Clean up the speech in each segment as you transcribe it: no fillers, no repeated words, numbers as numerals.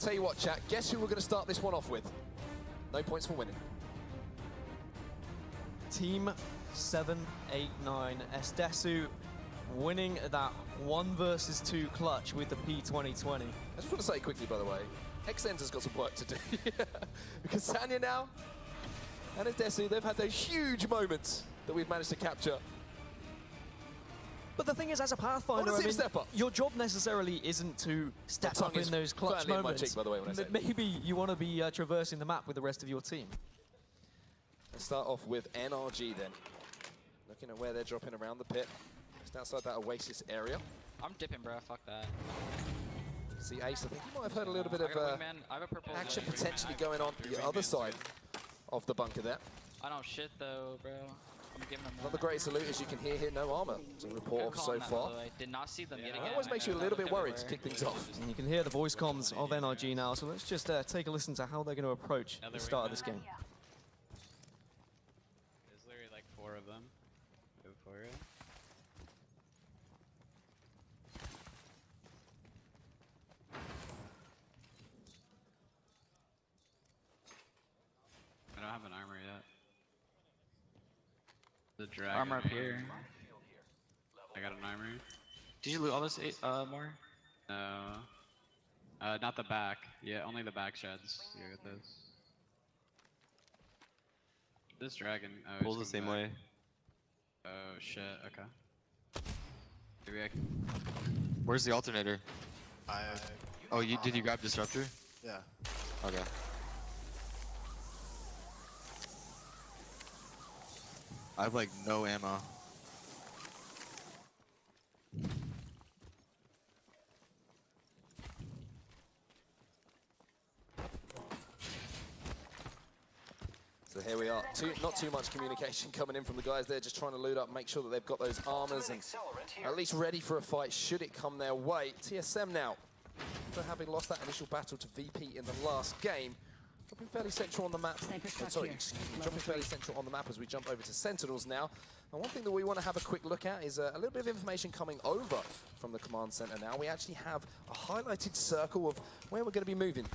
tell you what, chat, guess who we're going to start this one off with? No points for winning. Team 789, Estesu winning that 1 versus 2 clutch with the P2020. I just want to say quickly, by the way, XN's has got some work to do. Because Sanya now and Estesu, they've had those huge moments that we've managed to capture. But the thing is, as a Pathfinder, I mean, your job necessarily isn't to step up in those clutch moments. Cheek, by the way, when I say Maybe you want to be traversing the map with the rest of your team. Let's start off with NRG then. Looking at where they're dropping around the pit. Just outside that Oasis area. I'm dipping, bro. Fuck that. See Ace, I think you might have heard a little bit of action potentially going on the other side of the bunker there. I don't shit though, bro. I'm giving them Not the greatest salute, as you can hear here, no armor to report of so far. Did not see them yet again. That always makes you a little bit worried to kick things off. And you can hear the voice comms of NRG now, so let's just take a listen to how they're going to approach the start of this game. There's literally like 4 of them. Go for it. I don't have an armor yet. The dragon. Armor up here. I got an armor. Did you loot all this more? No. Not the back. Yeah, only the back sheds. You get this. This dragon. Oh, pulls the same way. Oh shit. Okay. Maybe I can. Where's the alternator? Oh, did you grab disruptor? Yeah. Okay. I have like no ammo. So here we are. Not too much communication coming in from the guys there, just trying to loot up, make sure that they've got those armors and at least ready for a fight should it come their way. TSM now, after having lost that initial battle to VP in the last game, dropping fairly central on the map. Dropping fairly central on the map as we jump over to Sentinels now. And one thing that we want to have a quick look at is a little bit of information coming over from the command center now. We actually have a highlighted circle of where we're going to be moving.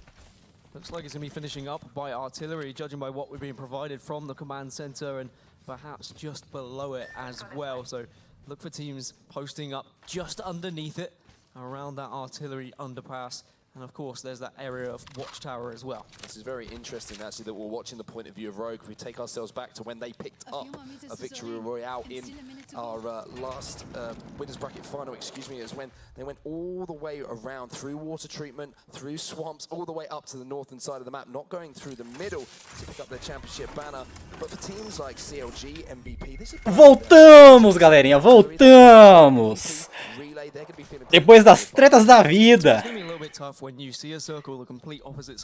Looks like it's going to be finishing up by artillery, judging by what we're being provided from the command center and perhaps just below it as well. So look for teams posting up just underneath it, around that artillery underpass. And of course, there's that area of watchtower as well. This is very interesting, actually, that we're watching the point of view of Rogue. If we take ourselves back to when they picked up a victory royale in our last winners bracket final, is when they went all the way around through water treatment, through swamps, all the way up to the northern side of the map, not going through the middle to pick up their championship banner. But for teams like CLG, MVP, this is... Voltamos, galerinha, voltamos! Depois das tretas da vida.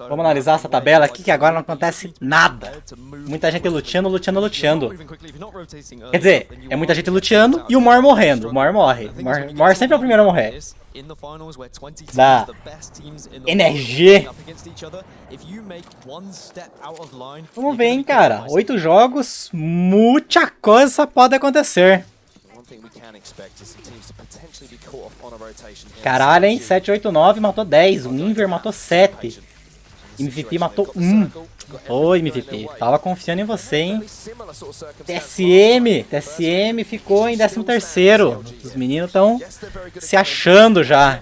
Vamos analisar essa tabela aqui, que agora não acontece nada. Muita gente luteando, luteando, luteando. Quer dizer, é muita gente luteando e o Mor morrendo. O Mor morre. O Mor sempre é o primeiro a morrer. Da NRG. Vamos ver, hein, cara. 8 jogos, muita coisa pode acontecer. Caralho, hein? 7, 8, 9 matou 10. O Inver matou 7. MVP matou 1. Oi, MVP. Tava confiando em você, hein? TSM ficou em 13º. Os meninos estão se achando já.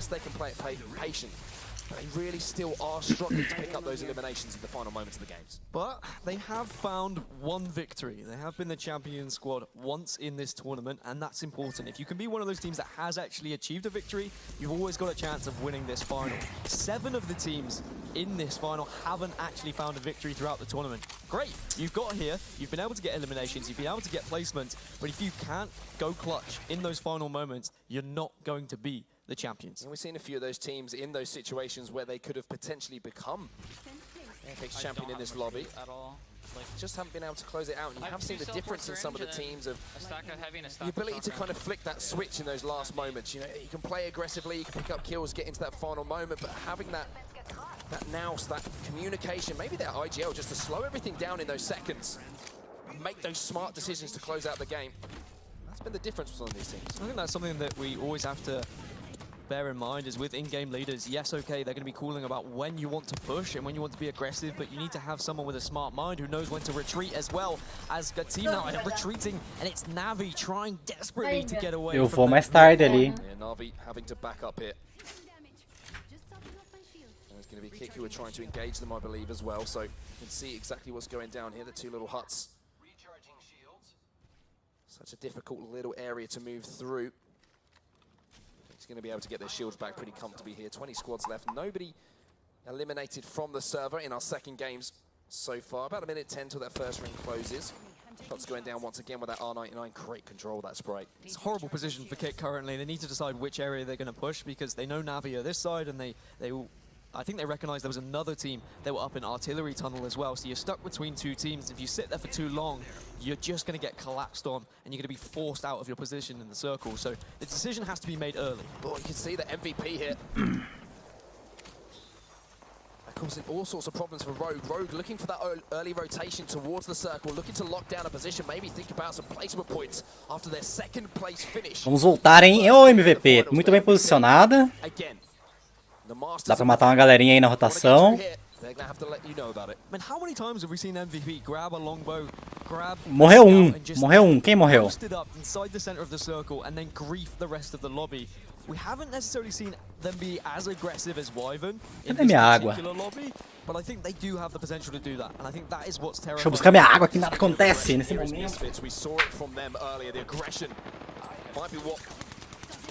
Really still are struggling to pick up those eliminations in the final moments of the games. But they have found one victory. They have been the champion squad once in this tournament, and that's important. If you can be one of those teams that has actually achieved a victory, you've always got a chance of winning this final. 7 of the teams in this final haven't actually found a victory throughout the tournament. Great, you've got here, you've been able to get eliminations, you've been able to get placements, but if you can't go clutch in those final moments, you're not going to be the champions. And we've seen a few of those teams in those situations where they could have potentially become Apex champion in this lobby. At all. Like, just haven't been able to close it out, and you have seen the difference in some of the teams of the ability to kind of flick that switch in those last moments. You know, you can play aggressively, you can pick up kills, get into that final moment, but having that nous, that communication, maybe that IGL just to slow everything down in those seconds and make those smart decisions to close out the game. That's been the difference between these teams. I think that's something that we always have to bear in mind is with in-game leaders, yes, okay, they're going to be calling about when you want to push and when you want to be aggressive, but you need to have someone with a smart mind who knows when to retreat as well. As a team now retreating, and it's Navi trying desperately to get away. Eu vou mais tarde ali. Yeah, Navi having to back up here. There's going to be Kick who are trying to engage them, I believe, as well. So you can see exactly what's going down here. The two little huts. Such a difficult little area to move through. He's going to be able to get their shields back pretty comfortably here. 20 squads left. Nobody eliminated from the server in our second games so far. About a minute 10 till that first ring closes. Shots going down once again with that R99. Great control of that spray. It's a horrible position for Kick currently. They need to decide which area they're going to push because they know Navi are this side and they will. I think they recognized there was another team that were up in artillery tunnel as well. So you're stuck between two teams. If you sit there for too long, you're just going to get collapsed on and you're going to be forced out of your position in the circle. So the decision has to be made early. Boy, you can see the MVP here. Causing all sorts of problems for Rogue. Rogue looking for that early rotation towards the circle, looking to lock down a position, maybe think about some placement points after their second place finish. Vamos voltar, hein? Ô, MVP, muito bem posicionada. Dá pra matar uma galerinha aí na rotação. Morreu um. Quem morreu? We haven't necessarily seen them be as aggressive as Wyvern in Cadê minha água? lobby, but I think they do have the potential to do that, and I think that is what's terrifying. Deixa eu buscar minha água, que nada acontece nesse momento. We saw it from them earlier. The aggression might be what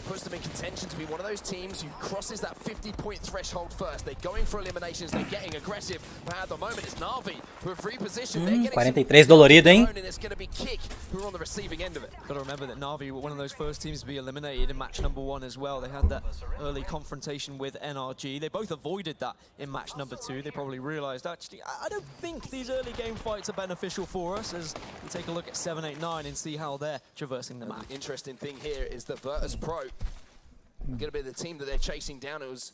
puts them in contention to be one of those teams who crosses that 50-point threshold first. They're going for eliminations, they're getting aggressive, but at the moment it's Navi who have repositioned. They're getting 43 dolorido, hein? and it's going to be Kick who are on the receiving end of it. Got to remember that Navi were one of those first teams to be eliminated in match number 1 as well. They had that early confrontation with NRG. They both avoided that in match number 2. They probably realized, actually, I don't think these early game fights are beneficial for us, as we take a look at 789 and see how they're traversing the map. The interesting thing here is that Virtus Pro going to be the team that they're chasing down. It was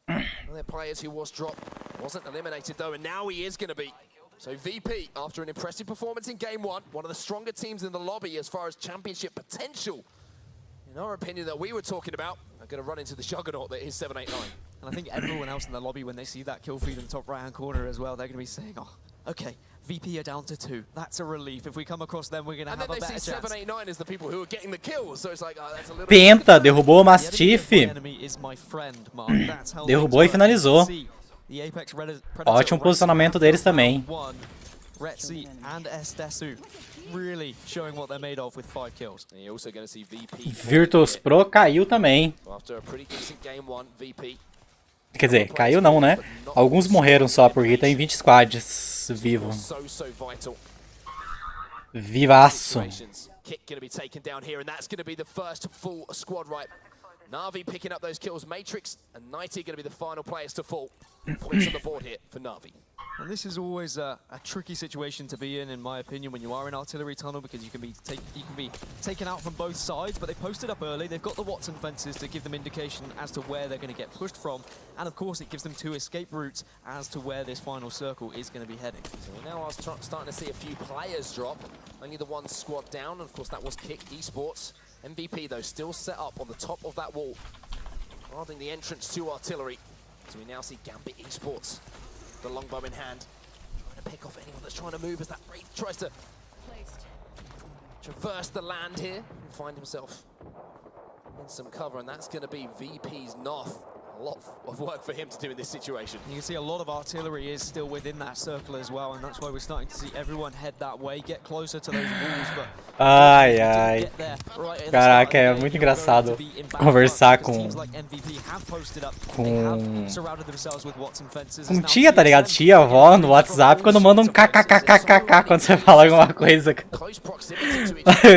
one of their players who was dropped, wasn't eliminated though, and now he is going to be. So VP, after an impressive performance in game 1, one of the stronger teams in the lobby as far as championship potential, in our opinion, that we were talking about, are going to run into the juggernaut that is 789. And I think everyone else in the lobby, when they see that kill feed in the top right-hand corner as well, they're going to be saying, oh, okay, VP are down to 2. That's a relief. If we come across them, we're going to have a better chance. And then they see 789 as the people who are getting the kills, so it's like, oh, that's a little Penta, derrubou o Mastiff. Derrubou e finalizou. Ótimo posicionamento deles também. Retzi and Estesu really showing what they're made of with 5 kills. And you're also going to see VP. Virtus Pro caiu também. After a pretty decent game 1, VP. Quer dizer, caiu não, né? Alguns morreram só, porque tem 20 squads vivo. Vivaço. Kick going to be taken down here, and that's going to be the first full squad right. Na'Vi picking up those kills. Matrix and Nighty going to be the final players to fall. Points on the board here for Na'Vi. And this is always a tricky situation to be in my opinion, when you are in artillery tunnel, because you can be taken out from both sides. But they posted up early. They've got the Watson fences to give them indication as to where they're going to get pushed from, and of course it gives them 2 escape routes as to where this final circle is going to be heading. So we now are starting to see a few players drop. Only the one squad down, and of course that was Kick Esports. MVP though still set up on the top of that wall, guarding the entrance to artillery. So we now see Gambit Esports, the longbow in hand, trying to pick off anyone that's trying to move as that Wraith tries to traverse the land here and find himself in some cover, and that's going to be VP's Noth. A lot of work for him to do in this situation. You can see a lot of artillery is still within that circle as well, and that's why we're starting to see everyone head that way, get closer to those walls. But ai, ai. Caraca, é muito engraçado conversar com tia, tá ligado? Tia, avó no WhatsApp quando manda um kkkkkk quando você fala alguma coisa.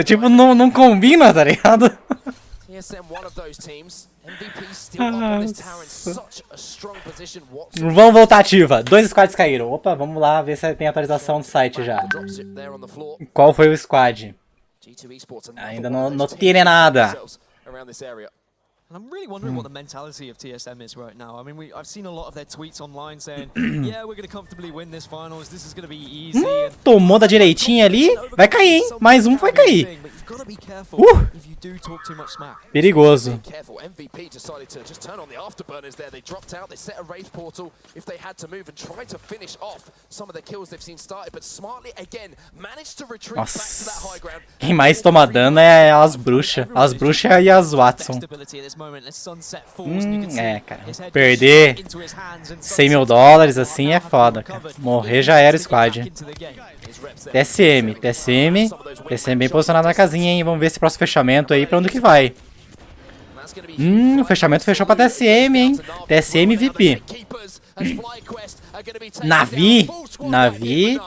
Tipo, não combina, tá ligado? Vamos voltar ativa. 2 squads caíram. Opa, vamos lá ver se tem atualização do site já. Qual foi o squad? Ainda não tiene nada. And I'm really wondering what the mentality of TSM is right now. I mean, I've seen a lot of their tweets online saying, yeah, we're going to comfortably win this finals, this is going to be easy. Tomou da direitinha ali. Vai cair, hein? Mais um vai cair. Perigoso. Careful, MVP decided to just turn on the afterburners there. They dropped out, they set a wraith portal if they had to move and try to finish off some of the kills they've seen started, but smartly again managed to retreat back to that high ground. Quem mais toma dano é as bruxas. As bruxas e as Watson. É, cara. Perder 100 mil dólares assim é foda, cara. Morrer já era o squad. TSM bem posicionado na casinha, hein. Vamos ver esse próximo fechamento aí, pra onde que vai. O fechamento fechou pra TSM, hein. TSM VP. Navi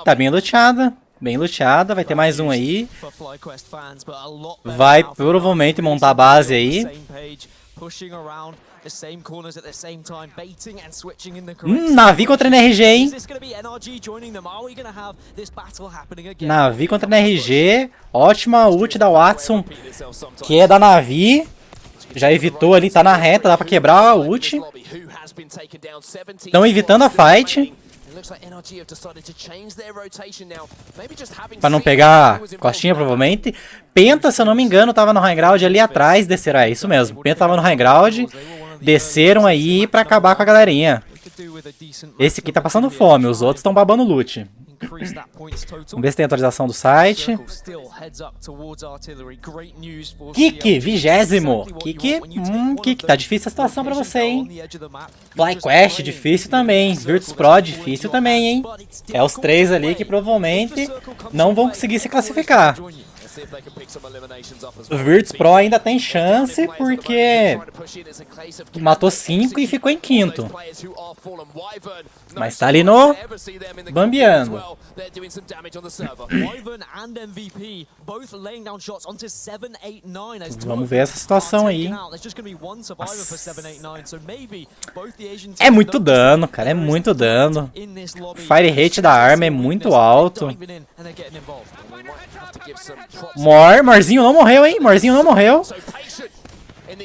tá bem luteada. Bem luteada, vai ter mais um aí. Vai provavelmente montar a base aí. Navi contra NRG, hein? Navi contra NRG. Ótima ult da Watson, que é da Navi. Já evitou ali, tá na reta, dá pra quebrar a ult. Estão evitando a fight. Pra não pegar costinha, provavelmente. Penta, se eu não me engano, tava no high ground ali atrás. Descerá, é isso mesmo. Penta tava no high ground. Desceram aí pra acabar com a galerinha. Esse aqui tá passando fome, os outros estão babando loot. Vamos ver se tem atualização do site. Kiki, 20º. Kiki, tá difícil a situação pra você, hein? FlyQuest, difícil também. Virtus Pro, difícil também, hein? É os três ali que provavelmente não vão conseguir se classificar. O Virtus Pro ainda tem chance porque matou 5 e ficou em quinto. Mas tá ali no bambiando. Vamos ver essa situação aí. É muito dano, cara. É muito dano. Fire rate da arma é muito alto. Morzinho não morreu, hein? Morzinho não morreu.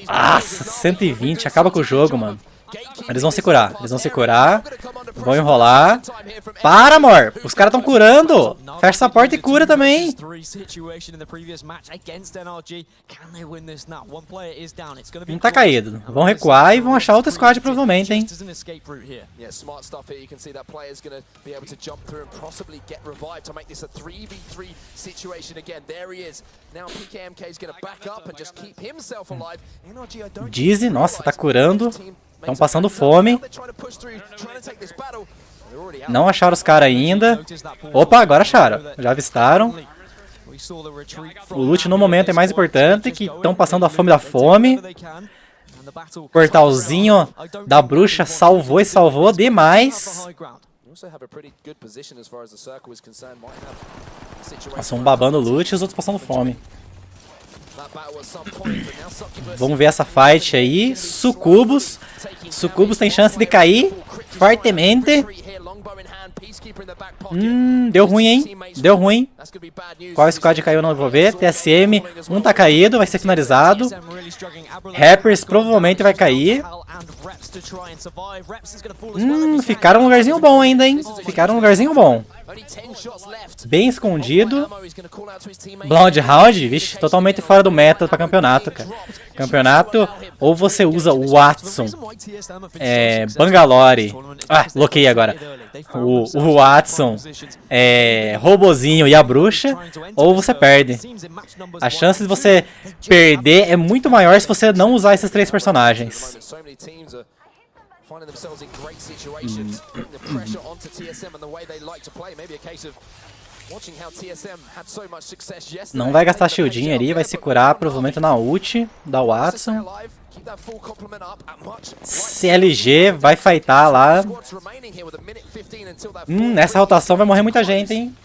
Nossa, 120. Acaba com o jogo, mano. Eles vão se curar. Vão enrolar. Para, Mor. Os caras estão curando. Fecha essa porta e cura também. Um tá caído. Vão recuar e vão achar outra squad provavelmente, hein? Dizzy, nossa, tá curando. Estão passando fome. Não acharam os caras ainda. Opa, agora acharam. Já avistaram. O loot no momento é mais importante, que estão passando a fome da fome. Portalzinho da bruxa salvou e salvou demais. Nossa, um babando loot e os outros passando fome. Vamos ver essa fight aí. Sucubus tem chance de cair fortemente. Deu ruim, hein? Deu ruim. Qual squad caiu, não vou ver. TSM, um tá caído, vai ser finalizado. Rappers provavelmente vai cair. Ficaram num lugarzinho bom ainda, hein? Ficaram num lugarzinho bom. Bem escondido. Bloodhound, vixe, totalmente fora do meta pra campeonato, cara. Campeonato, ou você usa o Watson, Bangalore. Ah, bloqueei agora. O Watson, Robozinho e a bruxa, ou você perde. A chance de você perder é muito maior se você não usar esses três personagens. Não vai gastar shieldinho ali, vai se curar provavelmente na ult da Watson. CLG vai fightar lá. Nessa rotação vai morrer muita gente, hein?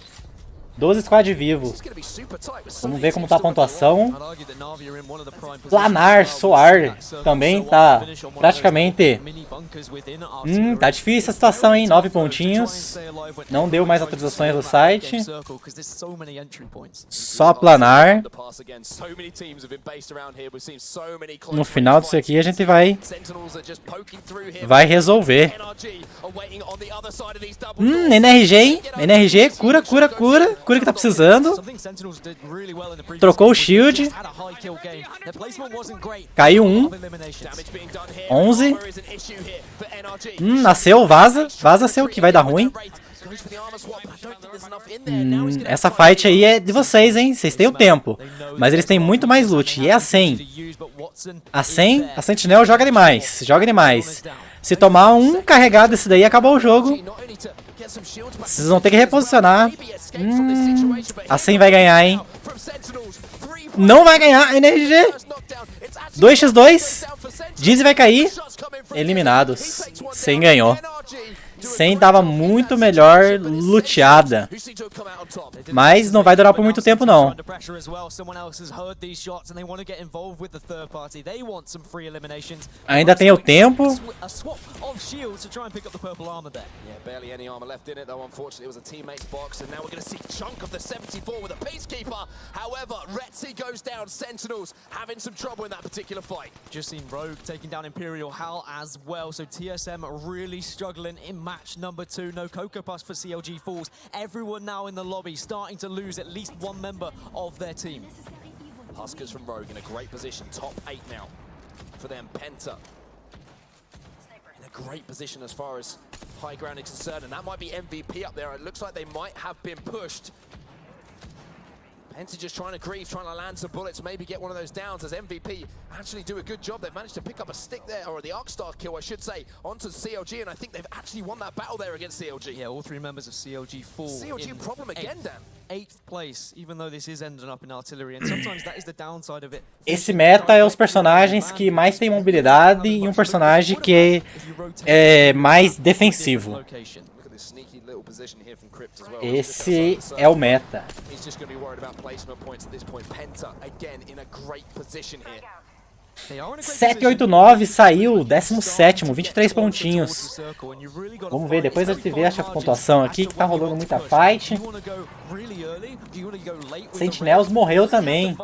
12 squad vivo. Vamos ver como tá a pontuação. Planar, Soar também tá praticamente... tá difícil a situação, hein? 9 pontinhos. Não deu mais atualizações do site. Só Planar. No final disso aqui a gente vai resolver. NRG, hein? NRG, cura, cura, cura. Cura que tá precisando. Trocou o shield. Caiu um. 11. Nasceu, vaza. Vaza seu que vai dar ruim. Essa fight aí é de vocês, hein? Vocês têm o tempo. Mas eles têm muito mais loot. E é a 100. A 100, a Sentinel joga demais. Joga demais. Se tomar um carregado desse daí, acabou o jogo. Vocês vão ter que reposicionar. A 100 vai ganhar, hein? Não vai ganhar, NRG. 2x2. Dizzy vai cair. Eliminados. 100 ganhou. 100 tava muito melhor luteada. Mas não vai durar por muito tempo, não. Ainda tem o tempo. Barely any armor left in it, though. Unfortunately, it was a teammate's box, and now we're going to see a chunk of the 74 with a peacekeeper. However, Retzi goes down. Sentinels having some trouble in that particular fight. Just seen Rogue taking down Imperial Hal as well, so TSM are really struggling in match number 2. No Coco Pass for CLG Falls. Everyone now in the lobby starting to lose at least one member of their team. Huskers from Rogue in a great position, top 8 now for them. Penta in a great position as far as high ground is concerned, and that might be MVP up there. It looks like they might have been pushed. Penta just trying to grieve, trying to land some bullets, maybe get one of those downs as MVP actually do a good job. They've managed to pick up a stick there, or the Arcstar kill, I should say, onto CLG, and I think they've actually won that battle there against CLG. Yeah, all 3 members of CLG fall. CLG problem again, Dan. 8th place, even though this is ending up in artillery, and sometimes that is the downside of it. Esse meta é os personagens que mais tem mobilidade e um personagem que é mais defensivo. Esse é o meta. 789 saiu, 17º, 23 pontinhos. Vamos ver, depois a gente vê a pontuação aqui, que tá rolando muita fight. Sentinels morreu também.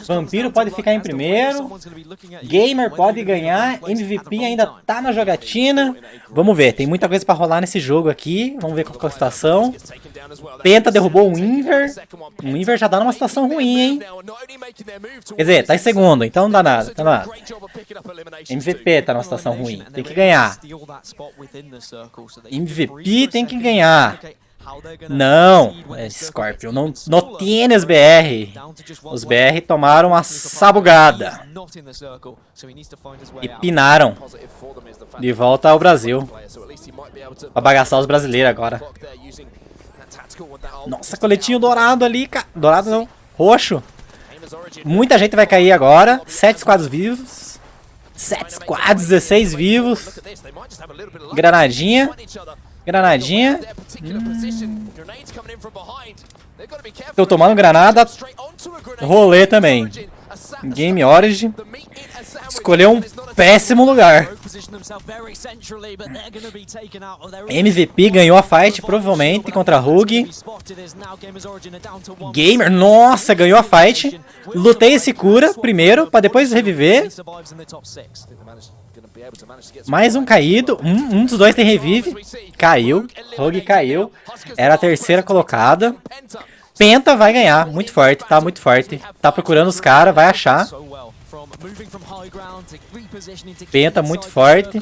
Vampiro pode ficar em primeiro. Gamer pode ganhar. MVP ainda tá na jogatina. Vamos ver, tem muita coisa pra rolar nesse jogo aqui. Vamos ver qual é a situação. Penta derrubou o Inver. O Inver já tá numa situação ruim, hein? Quer dizer, tá em segundo, então não dá nada. Tá nada. MVP tá numa situação ruim. Tem que ganhar. MVP tem que ganhar. Não, Scorpion, não tienes BR. Os BR tomaram uma sabugada. E pinaram. De volta ao Brasil. Pra bagaçar os brasileiros agora. Nossa, coletinho dourado ali, cara. Dourado não, roxo. Muita gente vai cair agora. 7 squads vivos. 7 squads, 16 vivos. Granadinha. Granadinha. Tô tomando granada. Rolê também. Game Origin. Escolheu um péssimo lugar. MVP ganhou a fight, provavelmente, contra a Rogue. Gamer, nossa, ganhou a fight. Lutei esse cura primeiro, pra depois reviver. Mais um caído. Um dos dois tem revive. Caiu. Rogue caiu. Era a terceira colocada. Penta vai ganhar. Muito forte, tá muito forte. Tá procurando os caras, vai achar. Penta muito forte.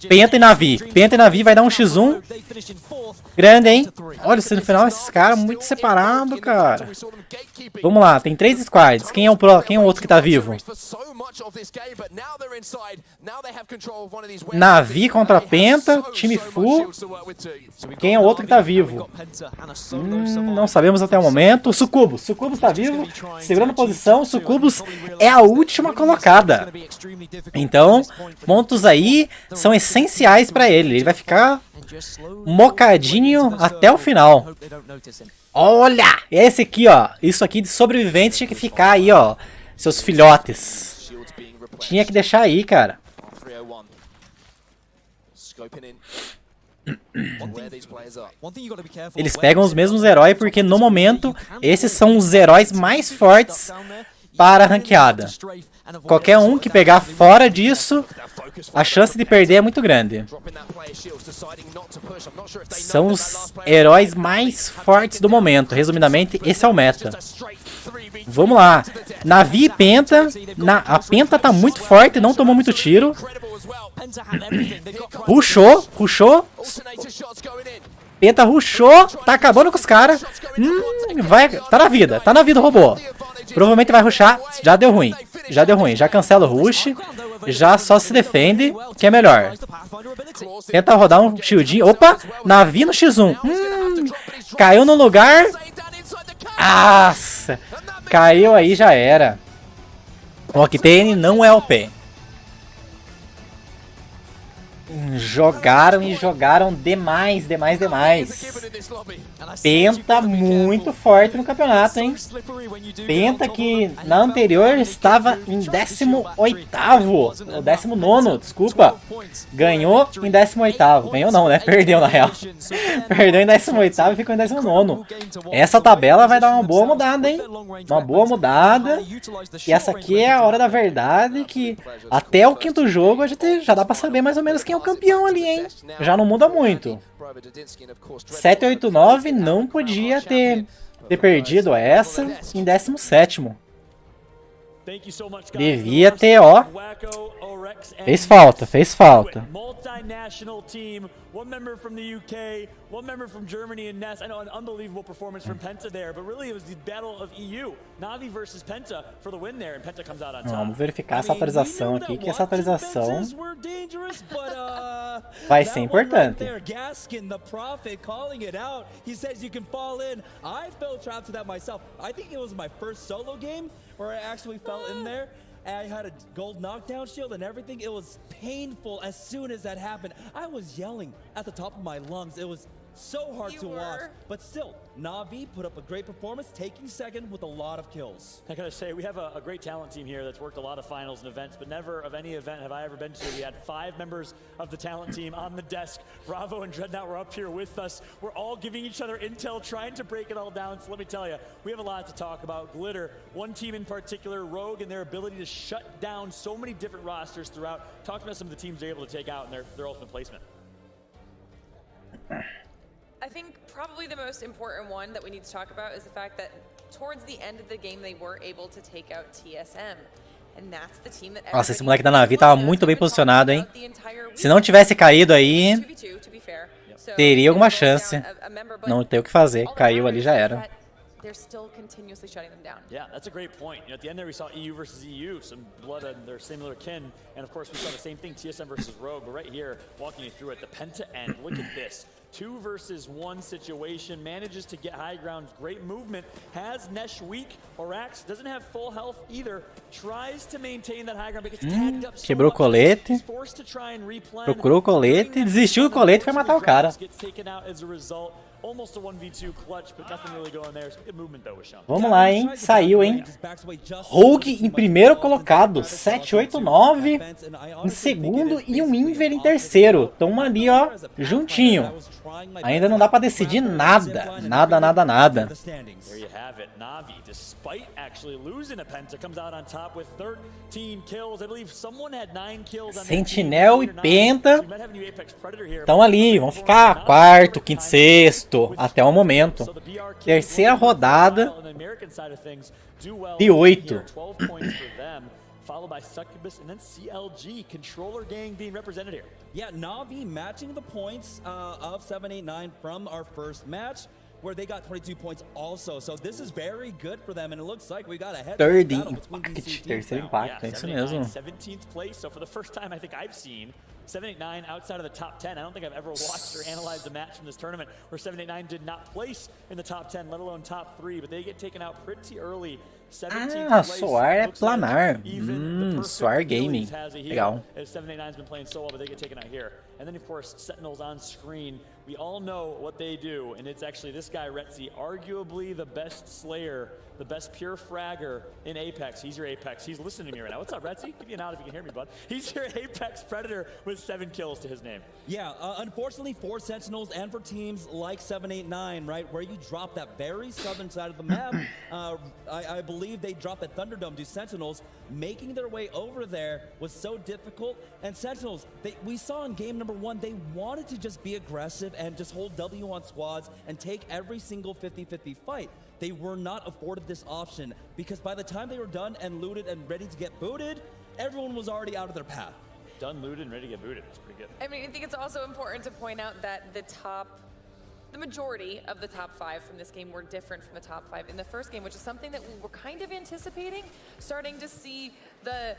Penta e Navi. Penta e Navi vai dar um x1. Grande, hein? Olha, no final esses caras muito separados, cara. Vamos lá, tem 3 squads. Quem é o pro? Quem é o outro que tá vivo? Navi contra Penta. Time full. Quem é o outro que tá vivo? Não sabemos até o momento. O Sucubus. Sucubus tá vivo. Segurando posição. Sucubus é a última colocada. Então, pontos aí são essenciais pra ele. Ele vai ficar mocadinho até o final. Olha! Esse aqui, ó. Isso aqui de sobreviventes tinha que ficar aí, ó. Seus filhotes. Tinha que deixar aí, cara. Eles pegam os mesmos heróis porque no momento esses são os heróis mais fortes para a ranqueada. Qualquer um que pegar fora disso, a chance de perder é muito grande. São os heróis mais fortes do momento. Resumidamente, esse é o meta. Vamos lá. Navi e Penta. A Penta tá muito forte, não tomou muito tiro. Rushou. Penta rushou, tá acabando com os caras. Tá na vida o robô. Provavelmente vai rushar. Já deu ruim, já cancela o rush. Já só se defende, que é melhor. Tenta rodar um shieldinho. Opa, Navi no X1. Caiu no lugar. Nossa, caiu aí, já era. O Octane não é OP. Jogaram demais. Penta muito forte no campeonato, hein? Penta que na anterior estava em 18º, ou 19º, desculpa. Ganhou em 18º. Ganhou não, né? Perdeu na real. Perdeu em 18º e ficou em 19º. Essa tabela vai dar uma boa mudada, hein? Uma boa mudada. E essa aqui é a hora da verdade, que até o 5º jogo a gente já dá pra saber mais ou menos quem é o campeão ali, hein? Já não muda muito. 789 não podia ter perdido essa em 17º. Devia ter, ó. Fez falta. One member from the UK, one member from Germany and Ness. I know an unbelievable performance from Penta there, but really it was the battle of EU. Navi versus Penta for the win there, and Penta comes out on top. Vamos verificar essa atualização aqui, que essa atualização vai ser importante. Gaskin, the prophet, calling it out. He says you can fall in. I fell trapped to that myself. I think it was my first solo game where I actually fell in there. I had a gold knockdown shield and everything. It was painful as soon as that happened. I was yelling at the top of my lungs. It was so hard to watch. But still, Navi put up a great performance, taking second with a lot of kills. I gotta say, we have a great talent team here that's worked a lot of finals and events, but never of any event have I ever been to. We had 5 members of the talent team on the desk. Bravo and Dreadnought were up here with us. We're all giving each other intel, trying to break it all down. So let me tell you, we have a lot to talk about. Glitter, one team in particular, Rogue, and their ability to shut down so many different rosters throughout. Talk about some of the teams they're able to take out in their ultimate placement. I think probably the most important one that we need to talk about is the fact that towards the end of the game they were able to take out TSM. And that's the team that Nossa, esse moleque da Navi tava muito bem posicionado, hein? Se não tivesse caído aí, teria alguma chance. Não tem o que fazer, caiu ali, já era. They're still continuously shutting them down. Yeah, that's a great point. You know, at the end there we saw EU versus EU, some blood on their similar kin, and of course we saw the same thing, TSM versus Rogue, but right here, walking you through it, the Penta end, look at this. 2 versus 1 situation, manages to get high ground, great movement, has Nesh weak, Orax doesn't have full health either, tries to maintain that high ground, but gets tagged up so quebrou o colete, forced to try and replan, procurou o colete, desistiu do colete e foi matar o cara. Vamos lá, hein? Saiu, hein? Rogue em primeiro colocado, 789 em segundo e um Inver em terceiro. Estão ali, ó, juntinho. Ainda não dá pra decidir nada. Nada. Sentinel e Penta estão ali, vão ficar quarto, quinto, sexto, até o momento. Terceira rodada de 8. Followed by Succubus and then CLG, Controller Gang being represented here. Yeah, Navi matching the points of 789 from our first match, where they got 22 points also. So this is very good for them, and it looks like we got a third impact, terceiro impacto, é isso mesmo. 17th place, so for the first time I think I've seen 789 outside of the top 10. I don't think I've ever watched or analyzed a match from this tournament where 789 did not place in the top 10, let alone top 3, but they get taken out pretty early. Ah, Soar é planar. Soar Gaming. Legal. 789's been playing so well, but they get taken out here. And then of course, Sentinels on screen. We all know what they do, and it's actually this guy, Retzi, arguably the best Slayer, the best pure fragger in Apex. He's your Apex. He's listening to me right now. What's up, Retzi? Give me a nod if you can hear me, bud. He's your Apex Predator with 7 kills to his name. Yeah, unfortunately for Sentinels and for teams like 789, right, where you drop that very southern side of the map, I believe believe they dropped at Thunderdome to Sentinels. Making their way over there was so difficult. And Sentinels, we saw in game number 1, they wanted to just be aggressive and just hold W on squads and take every single 50-50 fight. They were not afforded this option because by the time they were done and looted and ready to get booted, everyone was already out of their path. Done, looted, and ready to get booted. It's pretty good. I mean, I think it's also important to point out that the majority of the top 5 from this game were different from the top 5 in the first game, which is something that we were kind of anticipating, starting to see the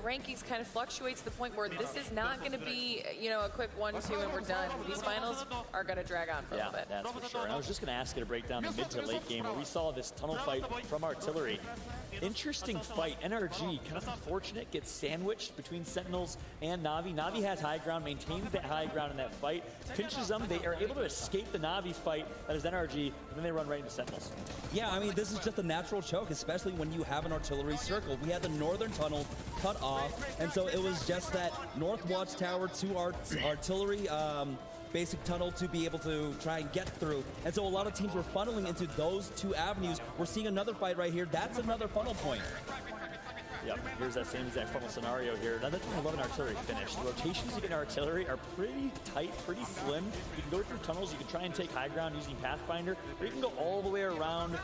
rankings kind of fluctuate to the point where this is not going to be, you know, a quick 1-2 and we're done. These finals are going to drag on for a little bit. That's for sure. And I was just going to ask you to break down the mid to late game where we saw this tunnel fight from artillery. Interesting fight. NRG, kind of unfortunate, gets sandwiched between Sentinels and Na'Vi. Na'Vi has high ground, maintains that high ground in that fight, pinches them. They are able to escape the Na'Vi fight, that is NRG, and then they run right into Sentinels. Yeah, I mean, this is just a natural choke, especially when you have an artillery circle. We had the northern tunnel cut off, and so it was just that north watchtower to our artillery basic tunnel to be able to try and get through. And so a lot of teams were funneling into those 2 avenues. We're seeing another fight right here. That's another funnel point. Yep, here's that same exact funnel scenario here. Another thing I love in artillery finish. The rotations you get in artillery are pretty tight, pretty slim. You can go through tunnels, you can try and take high ground using Pathfinder, or you can go all the way around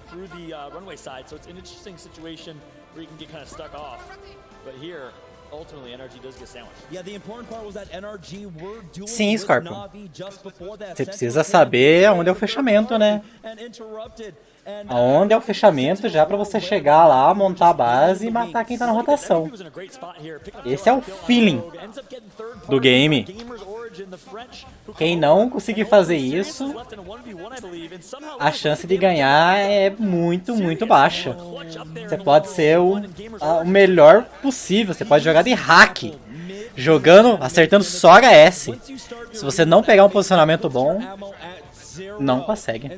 through the runway side. So it's an interesting situation where you can get kind of stuck off. But here, ultimately, NRG does get sandwiched. Yeah, the important part was that NRG were dueling Sim, with Scorpion. Na'Vi just before that. Você precisa saber onde é o fechamento, né? Aonde é o fechamento já pra você chegar lá, montar a base e matar quem tá na rotação. Esse é o feeling do game. Quem não conseguir fazer isso, a chance de ganhar é muito, muito baixa. Você pode ser o melhor possível, você pode jogar de hack, jogando, acertando só HS. Se você não pegar um posicionamento bom, não consegue.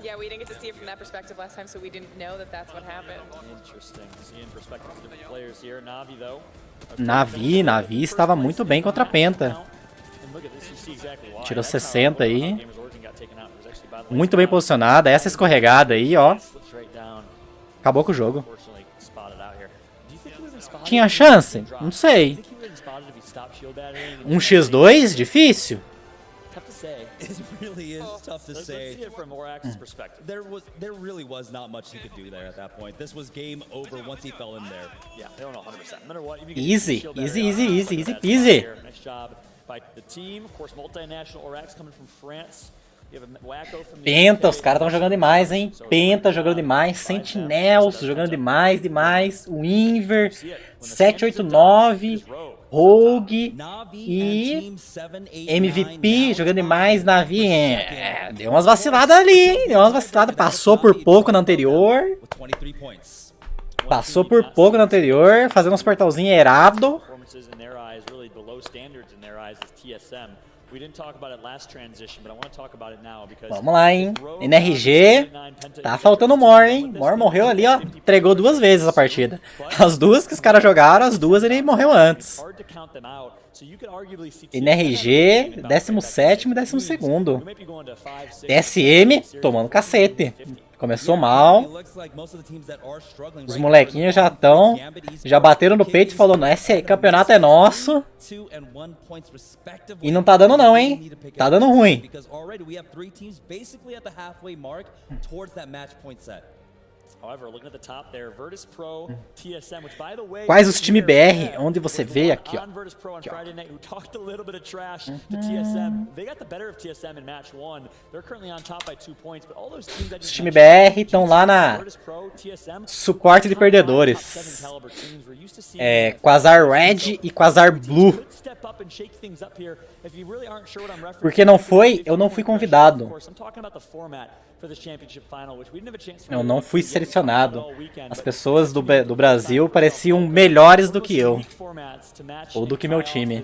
Yeah, we didn't get to see it from that perspective last time, so we didn't know that that's what happened. Interesting. Seeing perspective of different players here. Na'Vi, though. Na'Vi estava muito bem contra a Penta. Tirou 60 aí. Muito bem posicionada. Essa escorregada aí, ó. Acabou com o jogo. Tinha chance? Não sei. 1x2? Difícil? It really is tough to say. Let's see it from Morax's perspective. There really was not much he could do there at that point. This was game over once he fell in there. Yeah, they don't know 100%. No matter what, Easy peasy. Nice job by the team. Of course, multinational Orax coming from France. Penta, os caras estão jogando demais, hein? Penta jogando demais, Sentinels jogando demais, o Inver, 789, Rogue e MVP jogando demais, Na'Vi. Deu umas vaciladas ali, hein? Deu umas vaciladas, passou por pouco na anterior. Fazendo uns portalzinhos errado. Vamos lá, hein? NRG. Tá faltando Mor, hein? Mor morreu ali, ó. Entregou 2 vezes a partida. As 2 que os caras jogaram, as 2 ele morreu antes. NRG, 17º e 2º. TSM, tomando cacete. Começou mal. Os molequinhos já bateram no peito e falaram, esse campeonato é nosso. E não tá dando não, hein? Tá dando ruim. Quais os times BR? Onde você vê aqui, ó. Os times BR estão lá na suporte de perdedores. Quasar Red e Quasar Blue. Porque eu não fui convidado. Eu não fui selecionado. As pessoas do Brasil pareciam melhores do que eu. Ou do que meu time.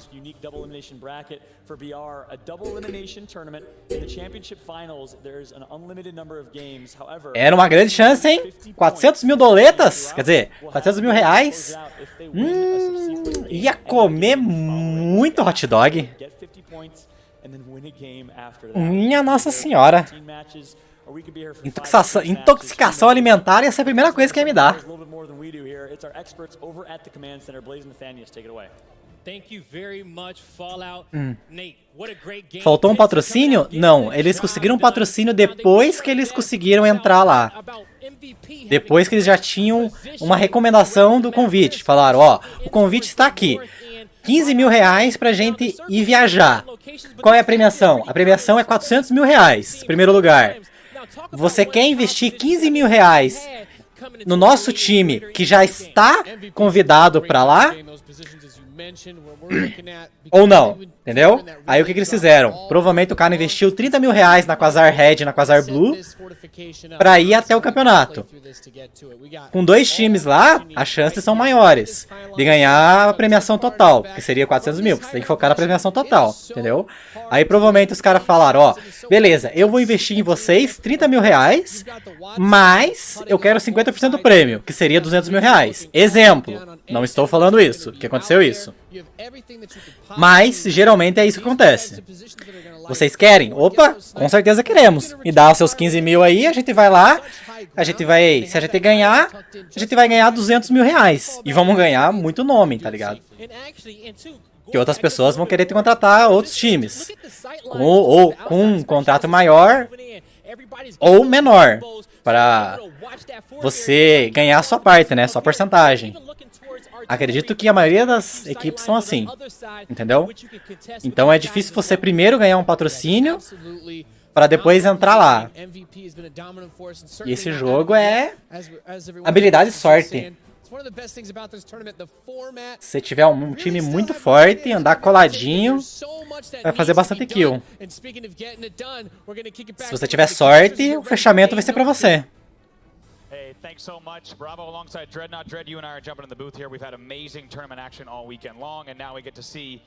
Era uma grande chance, hein? 400 mil doletas? Quer dizer, 400 mil reais? Ia comer muito hot dog. and then win a game after that. Minha Nossa Senhora. Intoxicação alimentar ia ser a primeira coisa que ia me dar. Faltou um patrocínio? Não, eles conseguiram um patrocínio depois que eles conseguiram entrar lá. Depois que eles já tinham uma recomendação do convite. Falaram, ó, o convite está aqui. 15 mil reais pra gente ir viajar. Qual é a premiação? A premiação é 400 mil reais, primeiro lugar. Você quer investir 15 mil reais no nosso time que já está convidado pra lá? Ou não, entendeu? Aí o que eles fizeram? Provavelmente o cara investiu 30 mil reais na Quasar Red e na Quasar Blue pra ir até o campeonato. Com 2 times lá, as chances são maiores de ganhar a premiação total, que seria 400 mil, você tem que focar na premiação total, entendeu? Aí provavelmente os caras falaram, ó, beleza, eu vou investir em vocês 30 mil reais, mas eu quero 50% do prêmio, que seria 200 mil reais. Exemplo, não estou falando isso, que aconteceu isso. Mas, geralmente é isso que acontece. Vocês querem? Opa, com certeza queremos. Me dá os seus 15 mil aí, a gente vai lá, se a gente ganhar, a gente vai ganhar 200 mil reais. E vamos ganhar muito nome, tá ligado? Que outras pessoas vão querer te contratar outros times. Com um contrato maior ou menor. Para você ganhar a sua parte, né? Sua porcentagem. Acredito que a maioria das equipes são assim, entendeu? Então é difícil você primeiro ganhar um patrocínio para depois entrar lá. E esse jogo é habilidade e sorte. Se tiver um time muito forte, andar coladinho, vai fazer bastante kill. Se você tiver sorte, o fechamento vai ser para você. Hey, thanks so much. Bravo alongside Dreadnought. Dread, you and I are jumping in the booth here. We've had amazing tournament action all weekend long, and now we get to see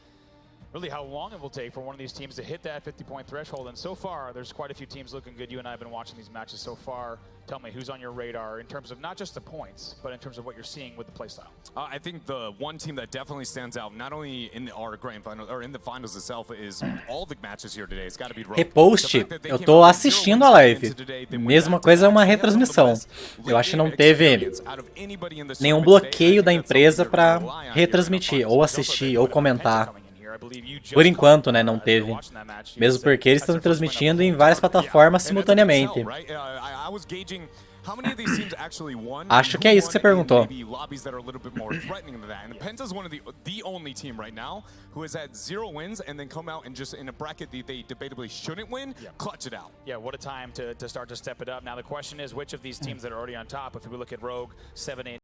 really how long it will take for one of these teams to hit that 50-point threshold. And so far, there's quite a few teams looking good. You and I have been watching these matches so far. Tell me, who's on your radar in terms of not just the points, but in terms of what you're seeing with the playstyle? I think the one team that definitely stands out, not only in our grand final or in the finals itself, is all the matches here today. It's got to be Repost, eu tô assistindo a live. Mesma coisa é uma retransmissão. Eu acho que não teve nenhum bloqueio da empresa para retransmitir, ou assistir, ou comentar. Por enquanto, né, não teve. Mesmo porque eles estão transmitindo em várias plataformas simultaneamente. Acho que é isso que você perguntou. Yeah, what a time to start to step it up. Now the question is, which of these teams that are already on top, if we look at Rogue, 7, 8